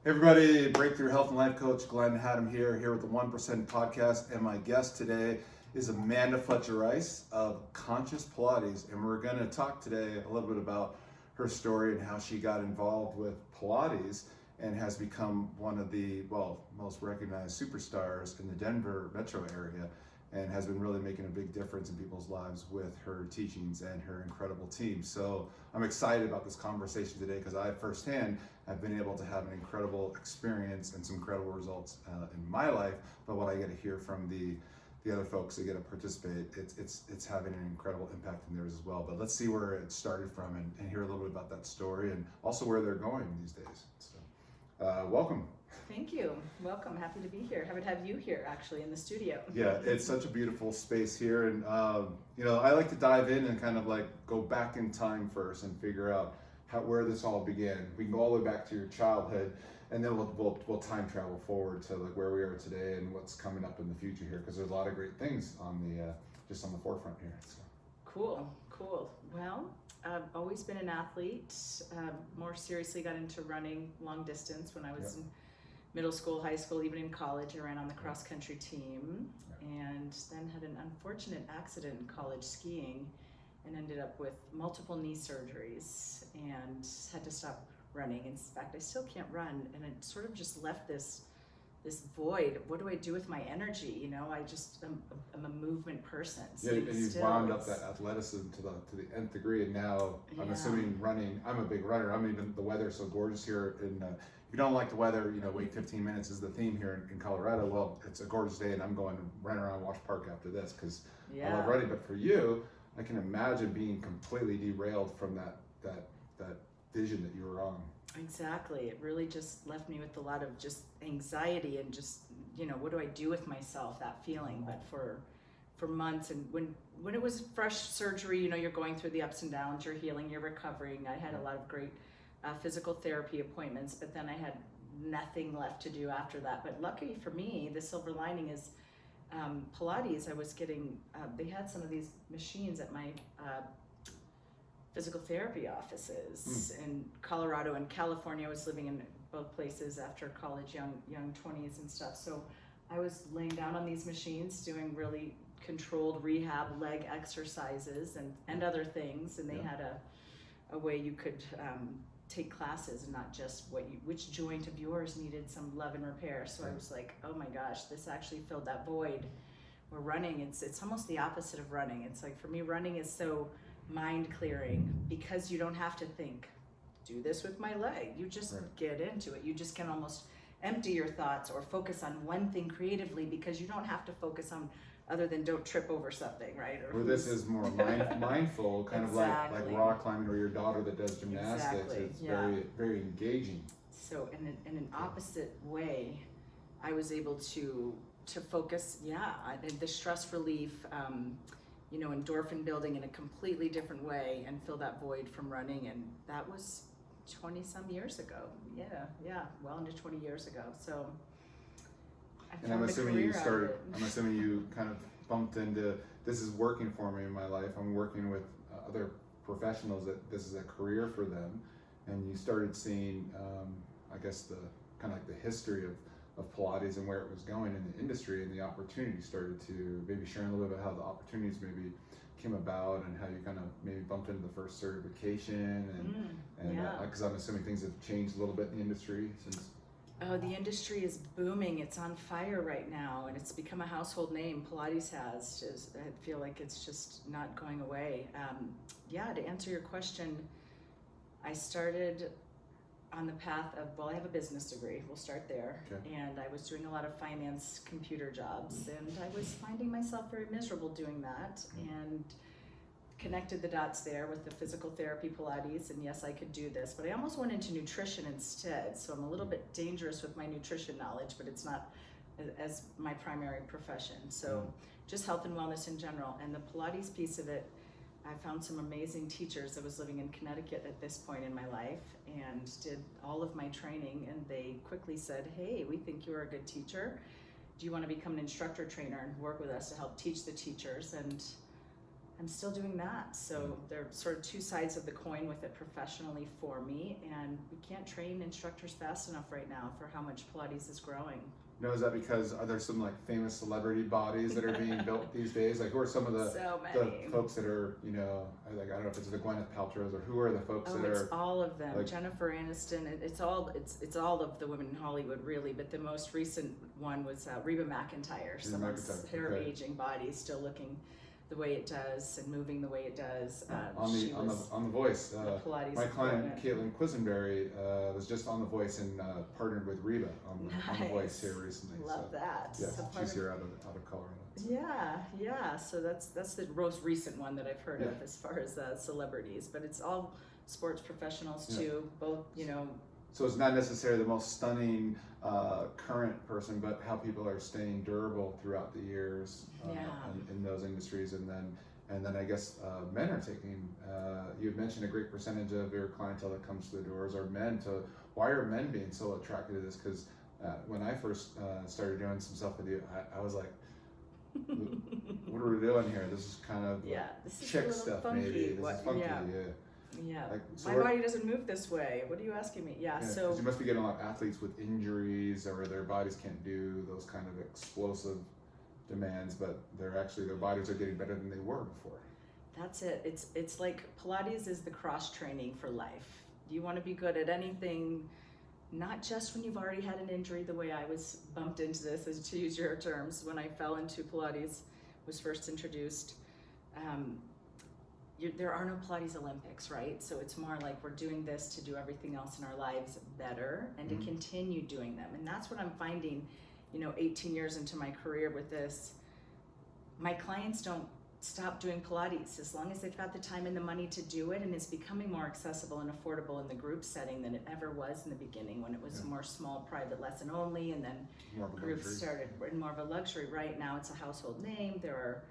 Hey everybody, Breakthrough Health and Life Coach Glenn Hattem here with the 1% Podcast, and my guest today is Amanda Fletcher-Rice of Conscious Pilates, and we're going to talk today a little bit about her story and how she got involved with Pilates and has become one of the, most recognized superstars in the Denver metro area, and has been really making a big difference in people's lives with her teachings and her incredible team. So I'm excited about this conversation today because I firsthand have been able to have an incredible experience and some incredible results in my life. But what I get to hear from the other folks that get to participate, it's having an incredible impact in theirs as well. But let's see where it started from and hear a little bit about that story and also where they're going these days. So welcome. Thank you. Welcome. Happy to be here. I would have you here actually in the studio. Yeah, it's such a beautiful space here, and I like to dive in and kind of like go back in time first and figure out where this all began. We can go all the way back to your childhood, and then we'll time travel forward to like where we are today and what's coming up in the future here, because there's a lot of great things on the just on the forefront here. So. Cool. Well, I've always been an athlete. More seriously, got into running long distance when I was in middle school, high school, even in college. I ran on the cross country team, and then had an unfortunate accident in college skiing and ended up with multiple knee surgeries and had to stop running. In fact, I still can't run, and it sort of just left this void. What do I do with my energy? You know, I'm a movement person. Yeah, and you've wound up that athleticism to the nth degree, and now I'm assuming running. I'm a big runner. I mean, the weather's so gorgeous here. If you don't like the weather, wait 15 minutes is the theme here in Colorado. Well, it's a gorgeous day, and I'm going to run around Wash Park after this because I love running. But for you, I can imagine being completely derailed from that vision that you were on. Exactly. It really just left me with a lot of just anxiety and just, what do I do with myself, that feeling. But for months, and when it was fresh surgery, you're going through the ups and downs, you're healing, you're recovering. I had a lot of great physical therapy appointments, but then I had nothing left to do after that. But lucky for me, the silver lining is Pilates. I was getting, they had some of these machines at my physical therapy offices in Colorado and California. I was living in both places after college, young 20s and stuff. So I was laying down on these machines doing really controlled rehab leg exercises and other things. And they had a way you could take classes and not just which joint of yours needed some love and repair. So I was like, oh my gosh, this actually filled that void. Where running, it's almost the opposite of running. It's like, for me, running is so mind clearing because you don't have to think, do this with my leg. You just get into it. You just can almost empty your thoughts or focus on one thing creatively because you don't have to focus on other than don't trip over something, right? Or this is more mindful, kind of like rock climbing, or your daughter that does gymnastics. It's very, very engaging. So in an opposite way, I was able to focus, the stress relief, endorphin building in a completely different way and fill that void from running. And that was 20 some years ago. Well into 20 years ago. So I'm assuming you kind of bumped into, this is working for me in my life. I'm working with other professionals that this is a career for them. And you started seeing, I guess, the kind of like the history of Pilates and where it was going in the industry, and the opportunities started to maybe share a little bit about how the opportunities maybe came about and how you kind of maybe bumped into the first certification and because I'm assuming things have changed a little bit in the industry since. Oh, the industry is booming. It's on fire right now, and it's become a household name. Pilates has. I feel like it's just not going away. To answer your question, I started on the path of, I have a business degree. We'll start there. Okay. And I was doing a lot of finance computer jobs, and I was finding myself very miserable doing that, and connected the dots there with the physical therapy Pilates, and yes, I could do this, but I almost went into nutrition instead. So I'm a little bit dangerous with my nutrition knowledge, but it's not as my primary profession. So just health and wellness in general. And the Pilates piece of it, I found some amazing teachers. I was living in Connecticut at this point in my life and did all of my training, and they quickly said, hey, we think you're a good teacher. Do you want to become an instructor trainer and work with us to help teach the teachers? And I'm still doing that. So they're sort of two sides of the coin with it professionally for me, and we can't train instructors fast enough right now for how much Pilates is growing. No, is that because are there some like famous celebrity bodies that are being built these days? Like who are some of the folks that are, you know, like I don't know if it's the Gwyneth Paltrow's or who are the folks that are? It's all of them. Like, Jennifer Aniston. It's all of the women in Hollywood really. But the most recent one was Reba McEntire. Someone's hair aging body still looking the way it does and moving the way it does. On the Voice, Pilates my client Caitlin Quisenberry was just on the Voice and partnered with Reba on the Voice here recently. Love that. Yeah, she's here out of Colorado. So. Yeah. So that's the most recent one that I've heard of as far as celebrities, but it's all sports professionals too. Both, you know. So it's not necessarily the most stunning current person, but how people are staying durable throughout the years in those industries, and then I guess men are taking. You had mentioned a great percentage of your clientele that comes to the doors are men. So why are men being so attracted to this? Because when I first started doing some stuff with you, I was like, what are we doing here? This is kind of this is chick stuff, funky. maybe. This is funky, Yeah, like, so my body doesn't move this way. What are you asking me? So you must be getting a lot of athletes with injuries or their bodies can't do those kind of explosive demands, but their bodies are getting better than they were before. That's it. It's like Pilates is the cross training for life. You want to be good at anything, not just when you've already had an injury, the way I was bumped into this, as to use your terms, when I fell into Pilates, was first introduced. There are no Pilates Olympics, right? So it's more like we're doing this to do everything else in our lives better and to continue doing them. And that's what I'm finding, 18 years into my career with this. My clients don't stop doing Pilates as long as they've got the time and the money to do it, and it's becoming more accessible and affordable in the group setting than it ever was in the beginning when it was more small private lesson only, and then groups started in more of a luxury. Right now it's a household name. There are,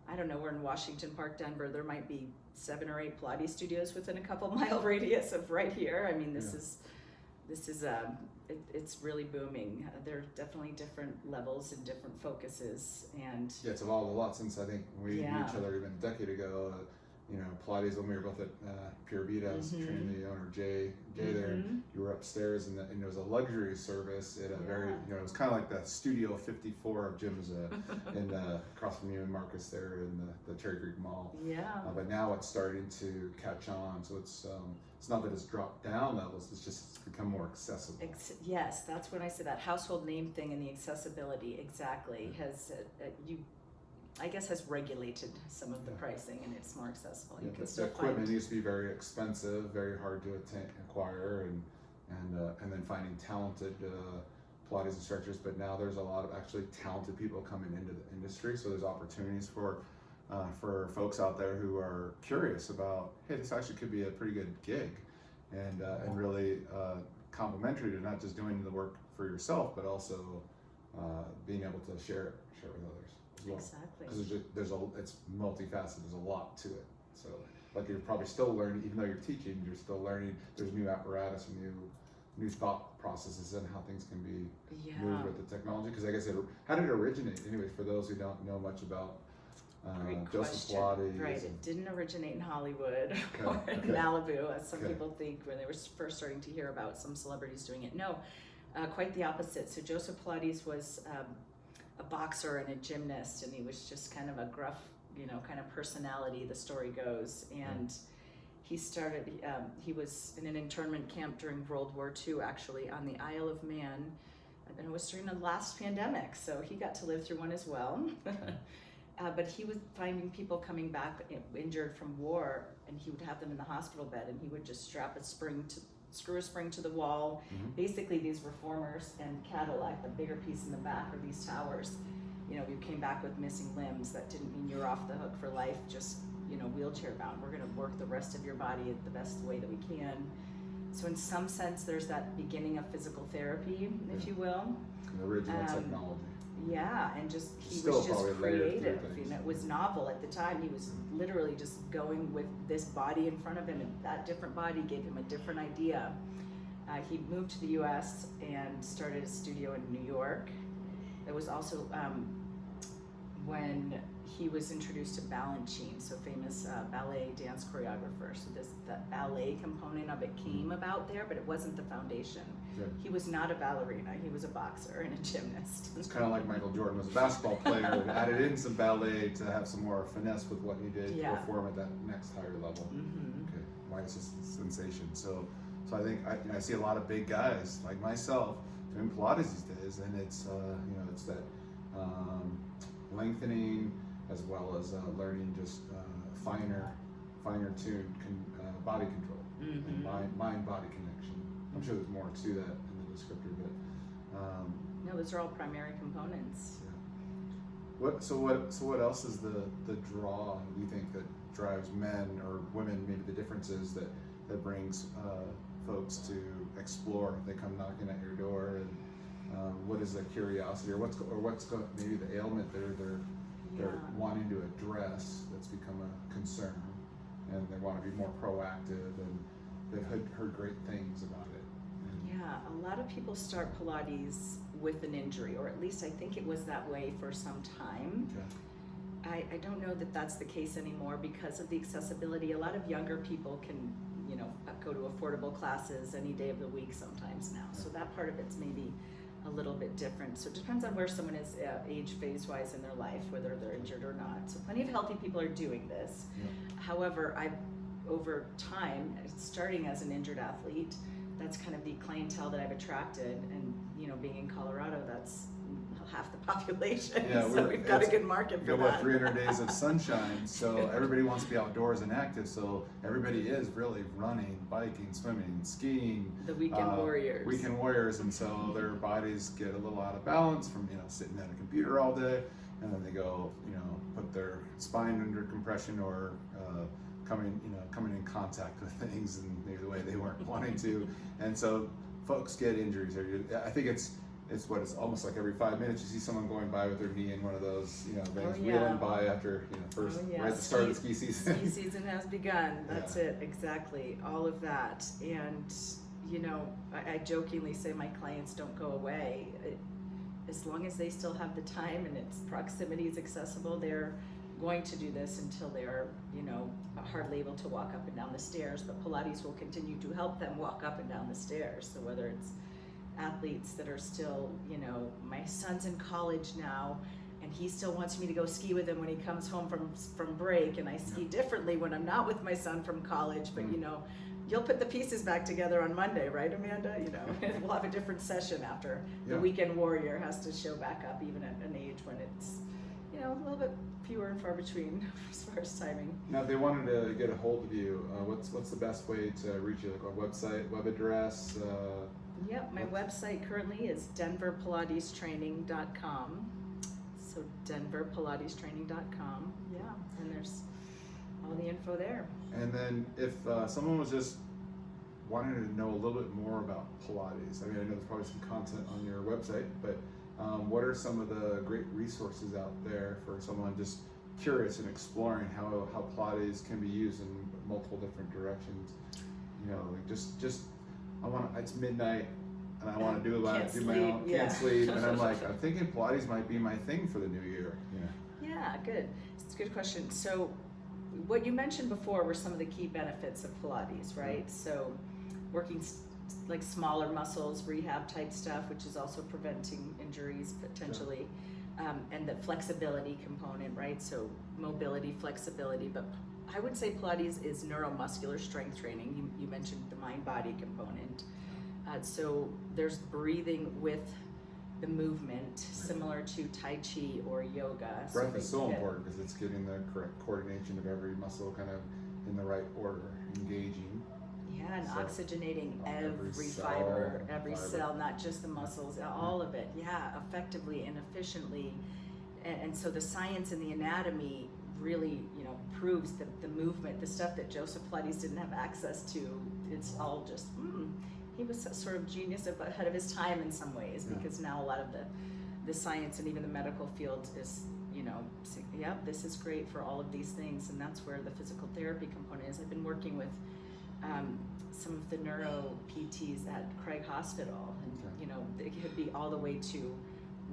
I don't know, we're in Washington Park, Denver. There might be 7 or 8 Pilates studios within a couple mile radius of right here. I mean, this is it's really booming. There are definitely different levels and different focuses, and it's evolved a lot since I think we knew each other even a decade ago. Pilates, when we were both at Pure Vita, I was training the owner Jay there, and you were upstairs, and it was a luxury service at a very, it was kind of like the Studio 54 of gyms in across from you and Marcus there in the Cherry Creek Mall. But now it's starting to catch on, so it's not that it's dropped down levels, it's become more accessible. Yes, that's when I said that household name thing and the accessibility exactly has has regulated some of the pricing, and it's more accessible. You can still the equipment used to be very expensive, very hard to acquire, and then finding talented Pilates instructors. But now there's a lot of actually talented people coming into the industry, so there's opportunities for folks out there who are curious about, hey, this actually could be a pretty good gig, and really complementary to not just doing the work for yourself, but also being able to share it with others. Well, exactly. Because it's multifaceted. There's a lot to it. So, like, you're probably still learning, even though you're teaching, you're still learning. There's new apparatus, new thought processes, and how things can be moved with the technology. Because I guess how did it originate? Anyway, for those who don't know much about Joseph Pilates. Right. It didn't originate in Hollywood or in Malibu, as some people think when they were first starting to hear about some celebrities doing it. No, quite the opposite. So Joseph Pilates was a boxer and a gymnast, and he was just kind of a gruff, kind of personality, the story goes. And he started, he was in an internment camp during World War II, actually, on the Isle of Man, and it was during the last pandemic, so he got to live through one as well. But he was finding people coming back injured from war, and he would have them in the hospital bed, and he would just screw a spring to the wall. Basically, these reformers and Cadillac, the bigger piece in the back, are these towers. You came back with missing limbs. That didn't mean you're off the hook for life, just, wheelchair bound. We're going to work the rest of your body the best way that we can. So in some sense, there's that beginning of physical therapy, if you will. The original technology. Yeah, and he was just creative. It was novel at the time. He was literally just going with this body in front of him, and that different body gave him a different idea. He moved to the U.S. and started a studio in New York. It was also when he was introduced to Balanchine, so famous ballet dance choreographer. So the ballet component of it came about there, but it wasn't the foundation. Good. He was not a ballerina, he was a boxer and a gymnast. It's kind of like Michael Jordan was a basketball player and added in some ballet to have some more finesse with what he did to perform at that next higher level. Mm-hmm. Okay, why it's just a sensation. So I think I see a lot of big guys like myself doing Pilates these days, and it's it's that lengthening as well as learning just finer tuned body control, and mind-body connection. I'm sure there's more to that in the descriptor, but no, those are all primary components. Yeah. What else is the draw, do you think, that drives men or women, maybe the differences that brings folks to explore? They come knocking at your door, and what is the curiosity, or what's maybe the ailment they're wanting to address that's become a concern, and they want to be more proactive, and they've heard great things about it. Yeah, a lot of people start Pilates with an injury, or at least I think it was that way for some time. Okay. I don't know that that's the case anymore because of the accessibility. A lot of younger people can, go to affordable classes any day of the week sometimes now. So that part of it's maybe a little bit different. So it depends on where someone is age phase-wise in their life, whether they're injured or not. So plenty of healthy people are doing this. Yeah. However, over time, starting as an injured athlete, that's kind of the clientele that I've attracted, and being in Colorado, that's half the population. Yeah, so we've got a good market for that. 300 days of sunshine, so everybody wants to be outdoors and active, so everybody is really running, biking, swimming, skiing. The weekend warriors. Weekend warriors, and so their bodies get a little out of balance from sitting at a computer all day, and then they go put their spine under compression, or coming in contact with things in maybe the way they weren't wanting to, and so folks get injuries. I think it's almost like every 5 minutes you see someone going by with their knee in one of those things, wheeling by after first right at the start of the ski season. Ski season has begun. That's it, exactly. All of that, and I jokingly say my clients don't go away. As long as they still have the time and its proximity is accessible, they're going to do this until they're hardly able to walk up and down the stairs. But Pilates will continue to help them walk up and down the stairs. So whether it's athletes that are still, my son's in college now, and he still wants me to go ski with him when he comes home from break, and I ski differently when I'm not with my son from college, but you'll put the pieces back together on Monday, right, Amanda? We'll have a different session after the weekend warrior has to show back up, even at an age when it's a little bit fewer and far between as far as timing. Now, if they wanted to get a hold of you, what's the best way to reach you? Like a website, web address? Yep, my website currently is denverpilatestraining.com. So denverpilatestraining.com, and there's all the info there. And then if someone was just wanting to know a little bit more about Pilates, I know there's probably some content on your website, but what are some of the great resources out there for someone just curious and exploring how Pilates can be used in multiple different directions? It's midnight and I want to do my own, can't sleep, and I'm thinking Pilates might be my thing for the new year. Yeah, good. It's a good question. So what you mentioned before were some of the key benefits of Pilates, right? So working like smaller muscles, rehab type stuff, which is also preventing injuries potentially, and the flexibility component, right? So mobility, flexibility, but I would say Pilates is neuromuscular strength training. You mentioned the mind-body component. So there's breathing with the movement, similar to Tai Chi or yoga. Breath is so important because it's getting the correct coordination of every muscle kind of in the right order, engaging. Yeah, and oxygenating every fiber, every cell, not just the muscles, all of it. Yeah, effectively and efficiently. And so the science and the anatomy really, proves that the movement, the stuff that Joseph Pilates didn't have access to, it's all just, he was sort of genius ahead of his time in some ways, because now a lot of the science and even the medical field is, this is great for all of these things, and that's where the physical therapy component is. I've been working with some of the neuro PTs at Craig Hospital, and it could be all the way to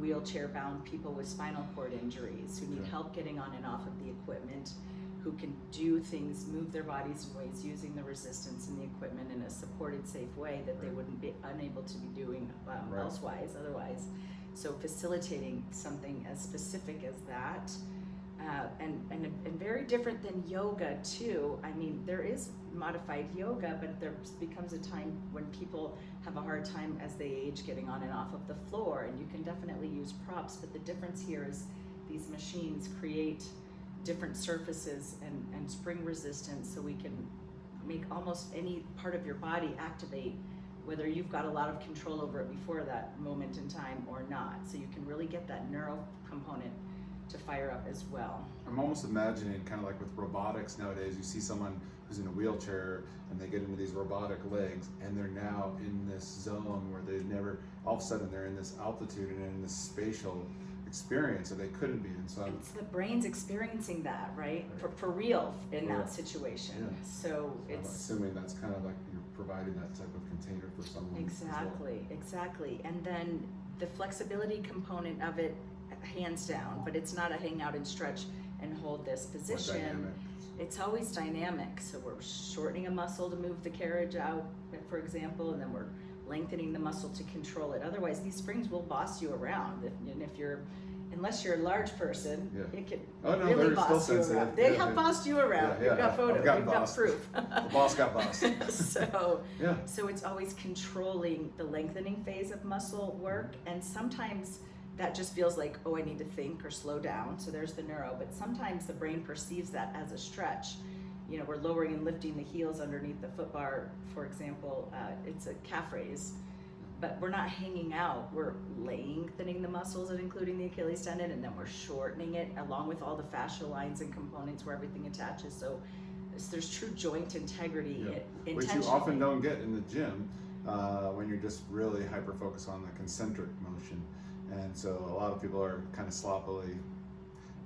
wheelchair bound people with spinal cord injuries who need Okay. help getting on and off of the equipment, who can do things, move their bodies in ways using the resistance and the equipment in a supported, safe way that they Right. wouldn't be unable to be doing Right. otherwise. So facilitating something as specific as that, and very different than yoga too. I mean, there is modified yoga, but there becomes a time when people have a hard time as they age getting on and off of the floor, and you can definitely use props, but the difference here is these machines create different surfaces and spring resistance, so we can make almost any part of your body activate, whether you've got a lot of control over it before that moment in time or not. So you can really get that neuro component to fire up as well. I'm almost imagining kind of like with robotics nowadays, you see someone who's in a wheelchair and they get into these robotic legs and they're now in this zone where they never, all of a sudden they're in this altitude and in this spatial experience that they couldn't be in. So It's the brain's experiencing that, right? For real in Yeah. that situation. Yeah. So I'm it's assuming that's kind of like you're providing that type of container for someone. as well. exactly. And then the flexibility component of it, hands down, but it's not a hang out and stretch and hold this More position. dynamic. It's always dynamic. So we're shortening a muscle to move the carriage out, for example, and then we're lengthening the muscle to control it. Otherwise, these springs will boss you around. Unless you're a large person, Yeah. it can Oh, no, really they're still boss you sensitive. around. They Yeah, have yeah. bossed you around. Yeah, We've got I've photos. gotten We've got bossed. proof. The boss got bossed. So Yeah. it's always controlling the lengthening phase of muscle work, and sometimes that just feels like, oh, I need to think or slow down. So there's the neuro, but sometimes the brain perceives that as a stretch. We're lowering and lifting the heels underneath the foot bar, for example. It's a calf raise, but we're not hanging out. We're lengthening the muscles and including the Achilles tendon, and then we're shortening it along with all the fascial lines and components where everything attaches. So there's true joint integrity. Yeah. Which you often don't get in the gym when you're just really hyper focused on the concentric motion. And so a lot of people are kind of sloppily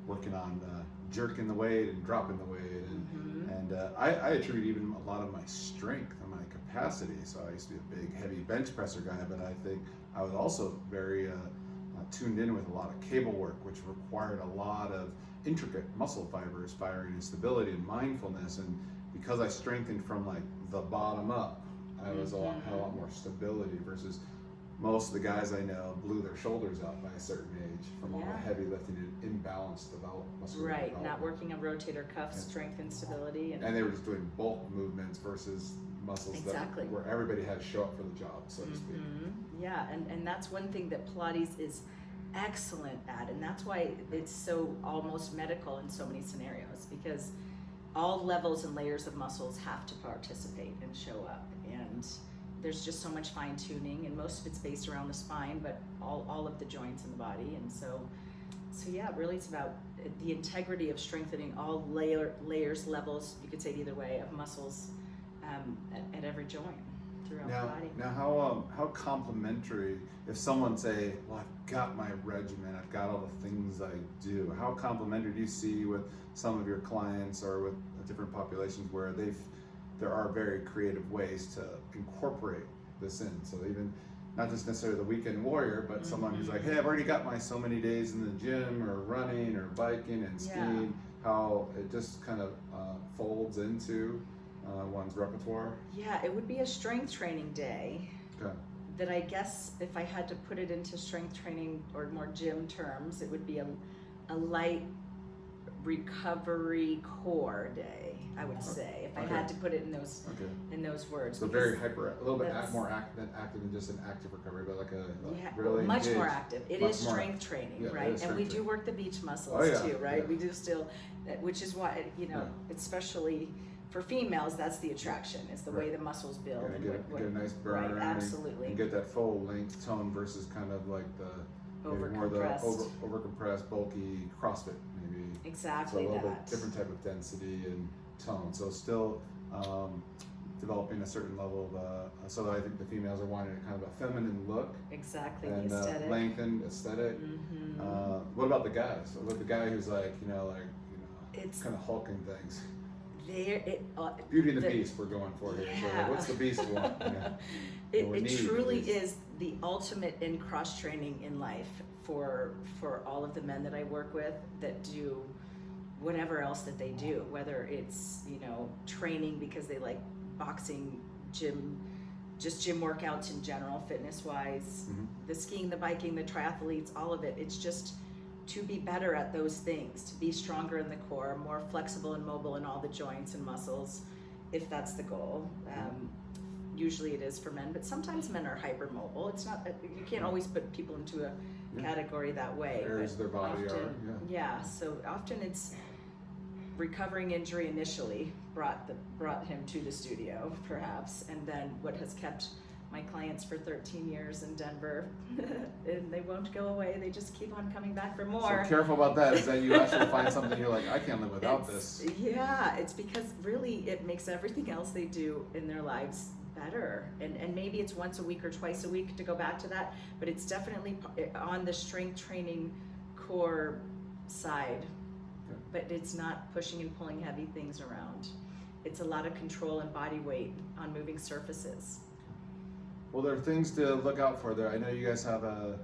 working on jerking the weight and dropping the weight. And I attribute even a lot of my strength and my capacity. So I used to be a big, heavy bench presser guy, but I think I was also very tuned in with a lot of cable work, which required a lot of intricate muscle fibers, firing and stability and mindfulness. And because I strengthened from like the bottom up, I was had a lot more stability versus most of the guys I know blew their shoulders out by a certain age from all the heavy lifting and imbalanced muscular Right, development. not working a rotator cuff, strength and stability. And they were just doing bulk movements versus muscles Exactly. where everybody had to show up for the job, so to speak. Yeah, and that's one thing that Pilates is excellent at, and that's why it's so almost medical in so many scenarios, because all levels and layers of muscles have to participate and show up, and there's just so much fine tuning, and most of it's based around the spine, but all of the joints in the body. And so yeah, really it's about the integrity of strengthening all layers, levels, you could say it either way, of muscles at every joint throughout the body. Now how complementary, if someone say, well, I've got my regimen, I've got all the things I do, how complementary do you see with some of your clients or with different populations where there are very creative ways to incorporate this in? So even not just necessarily the weekend warrior, but someone who's like, hey, I've already got my so many days in the gym or running or biking and skiing, how it just kind of folds into one's repertoire. Yeah, it would be a strength training day. Okay. That I guess if I had to put it into strength training or more gym terms, it would be a light recovery core day, I would say, if I had to put it in those words. So very hyper, a little bit more active than just an active recovery, but like really much engaged. more active. It is strength training, right? And we do work the beach muscles too, right? Yeah. We do still, which is why, especially for females, that's the attraction, is the way the muscles build. And get a nice burn. Right, absolutely. And get that full length tone versus kind of like the more the over-compressed, bulky CrossFit maybe. Exactly. So a little bit different type of density and tone. So still developing a certain level of, so that I think the females are wanting a kind of a feminine look. Exactly, and the aesthetic. Lengthened aesthetic. What about the guys? What about the guy who's like, it's kind of hulking things? Beauty and the Beast we're going for here. So Yeah. what's the beast want? Yeah. It truly is the ultimate in cross training in life for all of the men that I work with that do whatever else that they do, whether it's, you know, training because they like boxing, gym workouts in general, fitness wise, the skiing, the biking, the triathletes, all of it. It's just to be better at those things, to be stronger in the core, more flexible and mobile in all the joints and muscles, if that's the goal. Usually it is for men, but sometimes men are hypermobile. It's not, you can't always put people into a category that way. Areas of their body often, are, yeah. So often it's recovering injury initially brought him to the studio, perhaps, and then what has kept my clients for 13 years in Denver, and they won't go away. They just keep on coming back for more. So careful about that, is that you actually find something you're like, I can't live without this. Yeah, it's because really it makes everything else they do in their lives better. And maybe it's once a week or twice a week to go back to that, but it's definitely on the strength training core side. Okay. But it's not pushing and pulling heavy things around. It's a lot of control and body weight on moving surfaces. Well, there are things to look out for there. I know you guys have a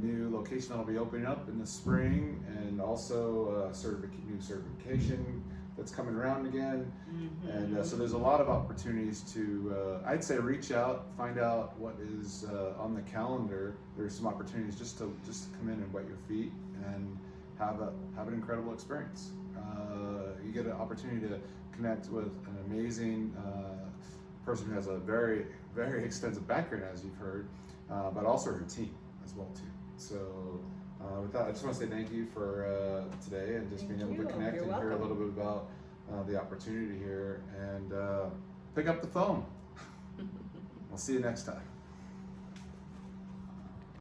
new location that'll be opening up in the spring, and also new certification that's coming around again. And so there's a lot of opportunities to, I'd say, reach out, find out what is on the calendar. There's some opportunities just to come in and wet your feet and have an incredible experience. You get an opportunity to connect with an amazing person who has a very, very extensive background, as you've heard, but also her team as well too. So with that, I just want to say thank you for today, and just being able to connect and hear a little bit about the opportunity here, and pick up the phone. We'll see you next time.